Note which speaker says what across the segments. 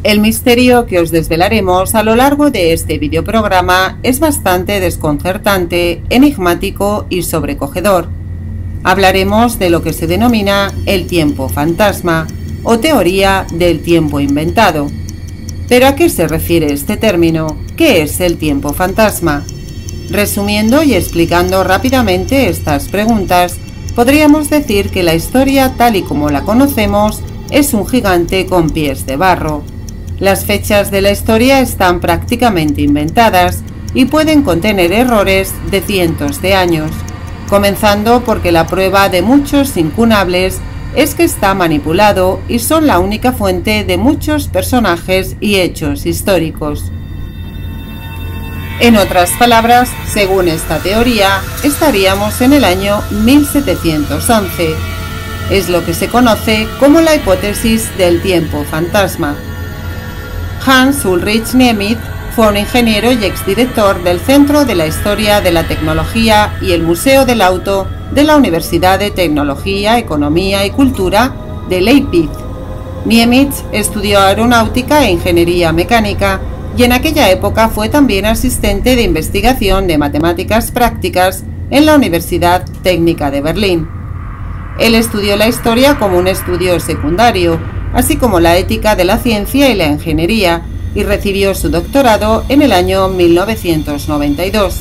Speaker 1: El misterio que os desvelaremos a lo largo de este videoprograma es bastante desconcertante, enigmático y sobrecogedor. Hablaremos de lo que se denomina el tiempo fantasma o teoría del tiempo inventado. ¿Pero a qué se refiere este término? ¿Qué es el tiempo fantasma? Resumiendo y explicando rápidamente estas preguntas, podríamos decir que la historia tal y como la conocemos es un gigante con pies de barro. Las fechas de la historia están prácticamente inventadas y pueden contener errores de cientos de años, comenzando porque la prueba de muchos incunables es que está manipulado y son la única fuente de muchos personajes y hechos históricos. En otras palabras, según esta teoría, estaríamos en el año 1711. Es lo que se conoce como la hipótesis del tiempo fantasma. Hans Ulrich Niemitz fue un ingeniero y exdirector del Centro de la Historia de la Tecnología y el Museo del Auto de la Universidad de Tecnología, Economía y Cultura de Leipzig. Niemitz estudió aeronáutica e ingeniería mecánica y en aquella época fue también asistente de investigación de matemáticas prácticas en la Universidad Técnica de Berlín. Él estudió la historia como un estudio secundario, así como la ética de la ciencia y la ingeniería, y recibió su doctorado en el año 1992.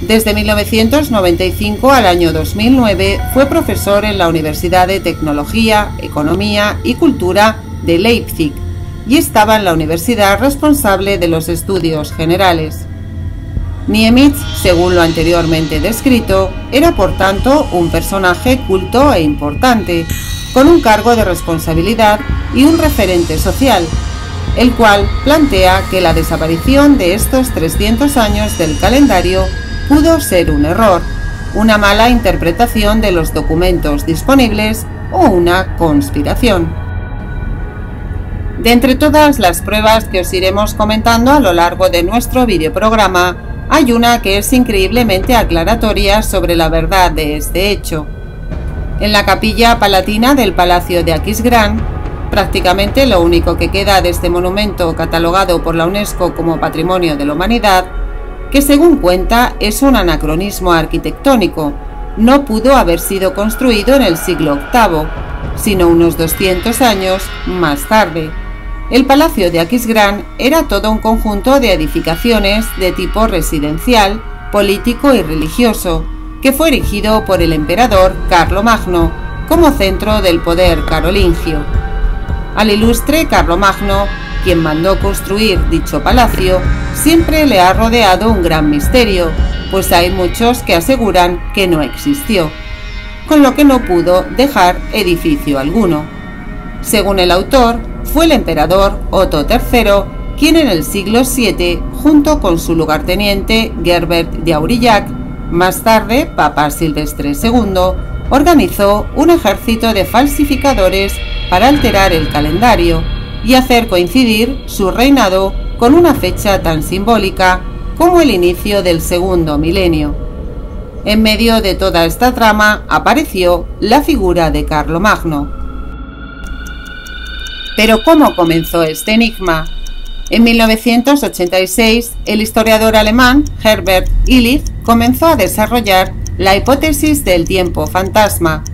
Speaker 1: Desde 1995 al año 2009 fue profesor en la Universidad de Tecnología, Economía y Cultura de Leipzig y estaba en la universidad responsable de los estudios generales. Niemitz, según lo anteriormente descrito, era por tanto un personaje culto e importante, con un cargo de responsabilidad y un referente social, el cual plantea que la desaparición de estos 300 años del calendario pudo ser un error, una mala interpretación de los documentos disponibles o una conspiración. De entre todas las pruebas que os iremos comentando a lo largo de nuestro videoprograma, hay una que es increíblemente aclaratoria sobre la verdad de este hecho. En la capilla palatina del Palacio de Aquisgrán, prácticamente lo único que queda de este monumento catalogado por la UNESCO como Patrimonio de la Humanidad, que según cuenta es un anacronismo arquitectónico, no pudo haber sido construido en el siglo VIII, sino unos 200 años más tarde. El Palacio de Aquisgrán era todo un conjunto de edificaciones de tipo residencial, político y religioso, que fue erigido por el emperador Carlomagno como centro del poder carolingio. Al ilustre Carlomagno, quien mandó construir dicho palacio, siempre le ha rodeado un gran misterio, pues hay muchos que aseguran que no existió, con lo que no pudo dejar edificio alguno. Según el autor, fue el emperador Otto III quien en el siglo VII, junto con su lugarteniente Gerbert de Aurillac, más tarde Papa Silvestre II, organizó un ejército de falsificadores para alterar el calendario y hacer coincidir su reinado con una fecha tan simbólica como el inicio del segundo milenio. En medio de toda esta trama apareció la figura de Carlomagno. Pero ¿cómo comenzó este enigma? En 1986, el historiador alemán Herbert Illich comenzó a desarrollar la hipótesis del tiempo fantasma.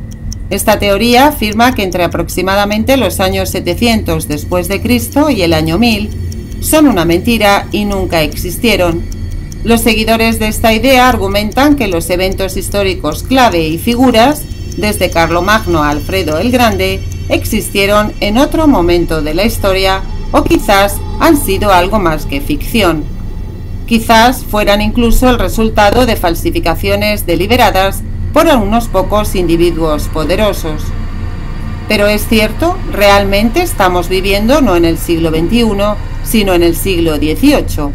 Speaker 1: Esta teoría afirma que entre aproximadamente los años 700 después de Cristo y el año 1000 son una mentira y nunca existieron. Los seguidores de esta idea argumentan que los eventos históricos clave y figuras, desde Carlomagno a Alfredo el Grande, existieron en otro momento de la historia o quizás han sido algo más que ficción. Quizás fueran incluso el resultado de falsificaciones deliberadas por unos pocos individuos poderosos. Pero es cierto, realmente estamos viviendo no en el siglo XXI, sino en el siglo XVIII.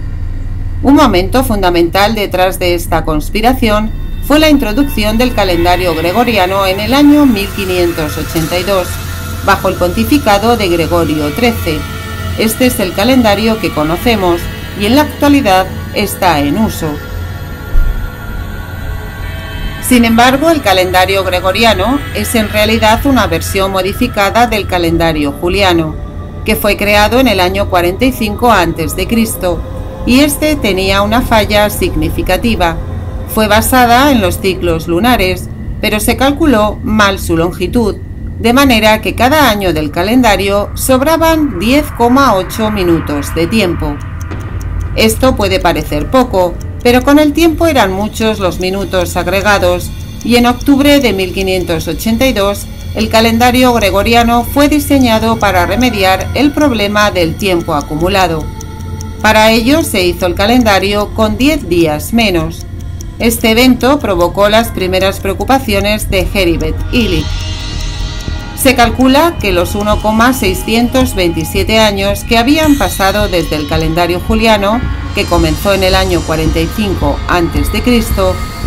Speaker 1: Un momento fundamental detrás de esta conspiración fue la introducción del calendario gregoriano en el año 1582, bajo el pontificado de Gregorio XIII. Este es el calendario que conocemos y en la actualidad está en uso. Sin embargo, el calendario gregoriano es en realidad una versión modificada del calendario juliano, que fue creado en el año 45 a.C., y este tenía una falla significativa. Fue basada en los ciclos lunares, pero se calculó mal su longitud, de manera que cada año del calendario sobraban 10,8 minutos de tiempo. Esto puede parecer poco, pero con el tiempo eran muchos los minutos agregados, y en octubre de 1582 el calendario gregoriano fue diseñado para remediar el problema del tiempo acumulado. Para ello se hizo el calendario con 10 días menos. Este evento provocó las primeras preocupaciones de Heribert Illig. Se calcula que los 1,627 años que habían pasado desde el calendario juliano, que comenzó en el año 45 a.C.,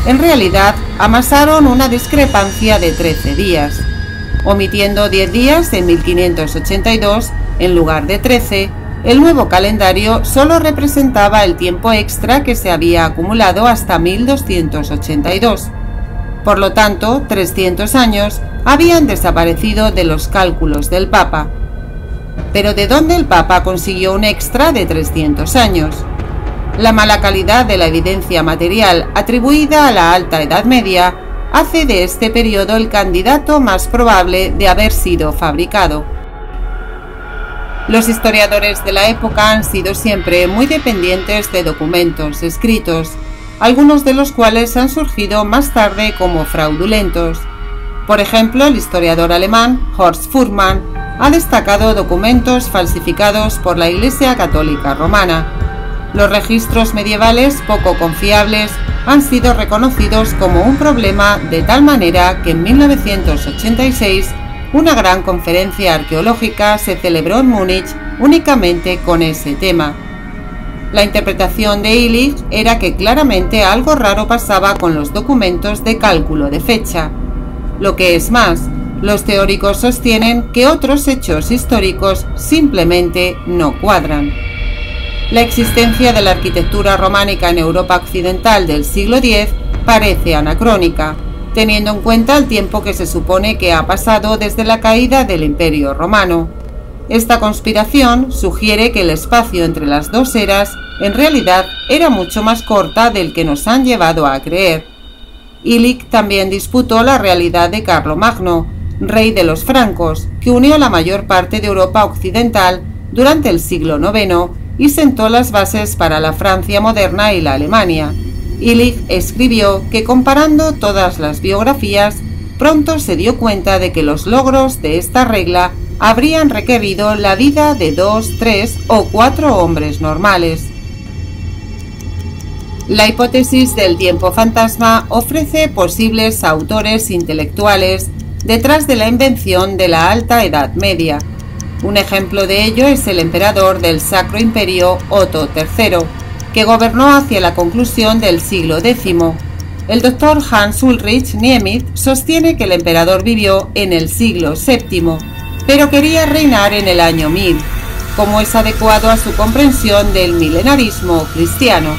Speaker 1: en realidad amasaron una discrepancia de 13 días. Omitiendo 10 días en 1582 en lugar de 13, el nuevo calendario solo representaba el tiempo extra que se había acumulado hasta 1282. Por lo tanto, 300 años habían desaparecido de los cálculos del Papa. Pero ¿de dónde el Papa consiguió un extra de 300 años? La mala calidad de la evidencia material atribuida a la Alta Edad Media hace de este periodo el candidato más probable de haber sido fabricado. Los historiadores de la época han sido siempre muy dependientes de documentos escritos, algunos de los cuales han surgido más tarde como fraudulentos. Por ejemplo, el historiador alemán Horst Fuhrmann ha destacado documentos falsificados por la Iglesia Católica Romana. Los registros medievales poco confiables han sido reconocidos como un problema de tal manera que en 1986 una gran conferencia arqueológica se celebró en Múnich únicamente con ese tema. La interpretación de Illig era que claramente algo raro pasaba con los documentos de cálculo de fecha. Lo que es más, los teóricos sostienen que otros hechos históricos simplemente no cuadran. La existencia de la arquitectura románica en Europa occidental del siglo X parece anacrónica, teniendo en cuenta el tiempo que se supone que ha pasado desde la caída del Imperio Romano. Esta conspiración sugiere que el espacio entre las dos eras en realidad era mucho más corta del que nos han llevado a creer. Illig también disputó la realidad de Carlomagno, rey de los francos, que unió la mayor parte de Europa occidental durante el siglo IX y sentó las bases para la Francia moderna y la Alemania. Illig escribió que comparando todas las biografías, pronto se dio cuenta de que los logros de esta regla habrían requerido la vida de 2, 3 o 4 hombres normales. La hipótesis del tiempo fantasma ofrece posibles autores intelectuales detrás de la invención de la Alta Edad Media. Un ejemplo de ello es el emperador del Sacro Imperio Otto III, que gobernó hacia la conclusión del siglo X. El doctor Hans Ulrich Niemith sostiene que el emperador vivió en el siglo VII, pero quería reinar en el año 1000, como es adecuado a su comprensión del milenarismo cristiano.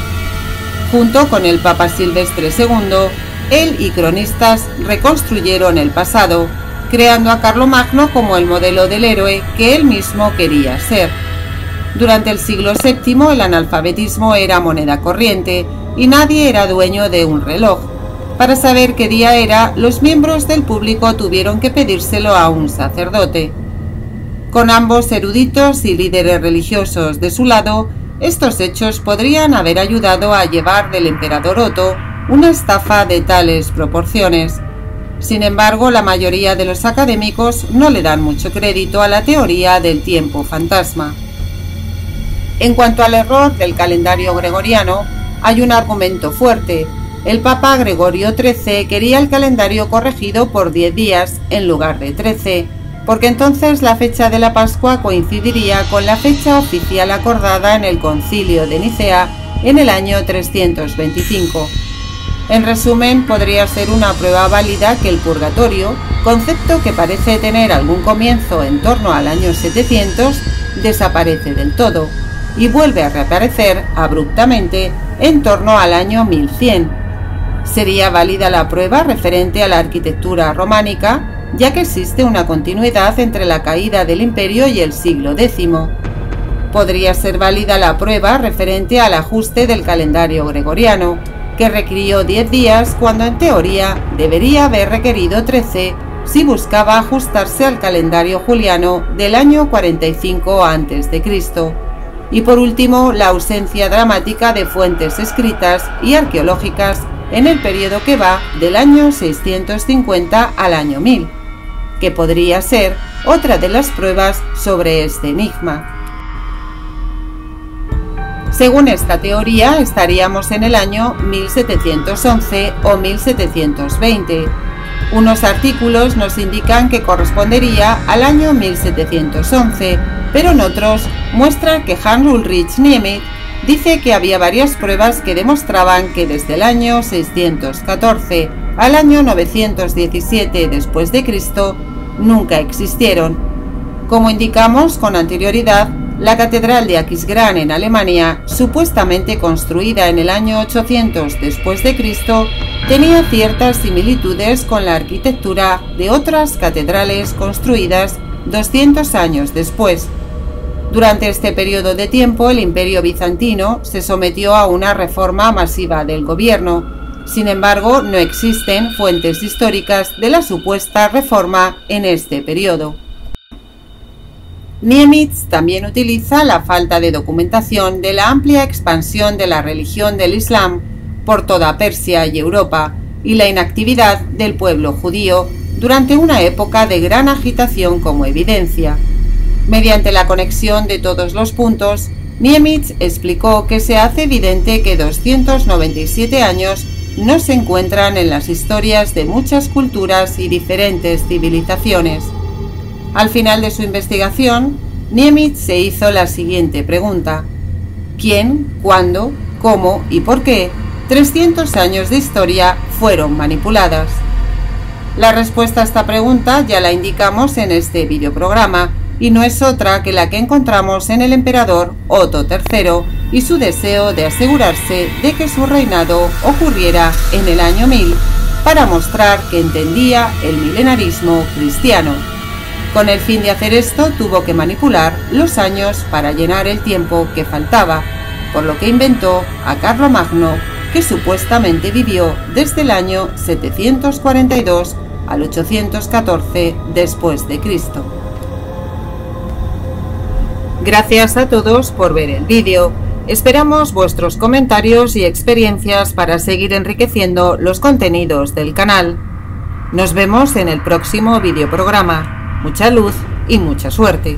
Speaker 1: Junto con el Papa Silvestre II, él y cronistas reconstruyeron el pasado, creando a Carlomagno como el modelo del héroe que él mismo quería ser. Durante el siglo VII el analfabetismo era moneda corriente y nadie era dueño de un reloj. Para saber qué día era, los miembros del público tuvieron que pedírselo a un sacerdote. Con ambos eruditos y líderes religiosos de su lado, estos hechos podrían haber ayudado a llevar del emperador Otto una estafa de tales proporciones. Sin embargo, la mayoría de los académicos no le dan mucho crédito a la teoría del tiempo fantasma. En cuanto al error del calendario gregoriano, hay un argumento fuerte. El Papa Gregorio XIII quería el calendario corregido por 10 días en lugar de 13, porque entonces la fecha de la Pascua coincidiría con la fecha oficial acordada en el Concilio de Nicea en el año 325. En resumen, podría ser una prueba válida que el purgatorio, concepto que parece tener algún comienzo en torno al año 700, desaparece del todo y vuelve a reaparecer abruptamente en torno al año 1100. ¿Sería válida la prueba referente a la arquitectura románica? ya que existe una continuidad entre la caída del imperio y el siglo X. Podría ser válida la prueba referente al ajuste del calendario gregoriano, que requirió 10 días cuando en teoría debería haber requerido 13 si buscaba ajustarse al calendario juliano del año 45 a.C. Y por último, la ausencia dramática de fuentes escritas y arqueológicas en el periodo que va del año 650 al año 1000, que podría ser otra de las pruebas sobre este enigma. Según esta teoría, estaríamos en el año 1711 o 1720. Unos artículos nos indican que correspondería al año 1711, pero en otros muestran que Hans Ulrich Niemiec dice que había varias pruebas que demostraban que desde el año 614 al año 917 después de Cristo nunca existieron. Como indicamos con anterioridad, la catedral de Aquisgrán en Alemania, supuestamente construida en el año 800 después de Cristo, tenía ciertas similitudes con la arquitectura de otras catedrales construidas 200 años después. Durante este periodo de tiempo, el Imperio bizantino se sometió a una reforma masiva del gobierno. Sin embargo, no existen fuentes históricas de la supuesta reforma en este periodo. Niemiec también utiliza la falta de documentación de la amplia expansión de la religión del Islam por toda Persia y Europa y la inactividad del pueblo judío durante una época de gran agitación como evidencia. Mediante la conexión de todos los puntos, Niemiec explicó que se hace evidente que 297 años no se encuentran en las historias de muchas culturas y diferentes civilizaciones. Al final de su investigación, Niemiec se hizo la siguiente pregunta: ¿quién, cuándo, cómo y por qué 300 años de historia fueron manipuladas? La respuesta a esta pregunta ya la indicamos en este videoprograma y no es otra que la que encontramos en el emperador Otto III y su deseo de asegurarse de que su reinado ocurriera en el año 1000 para mostrar que entendía el milenarismo cristiano. Con el fin de hacer esto tuvo que manipular los años para llenar el tiempo que faltaba, por lo que inventó a Carlomagno, que supuestamente vivió desde el año 742 al 814 después de Cristo. Gracias a todos por ver el vídeo. Esperamos vuestros comentarios y experiencias para seguir enriqueciendo los contenidos del canal. Nos vemos en el próximo videoprograma. Mucha luz y mucha suerte.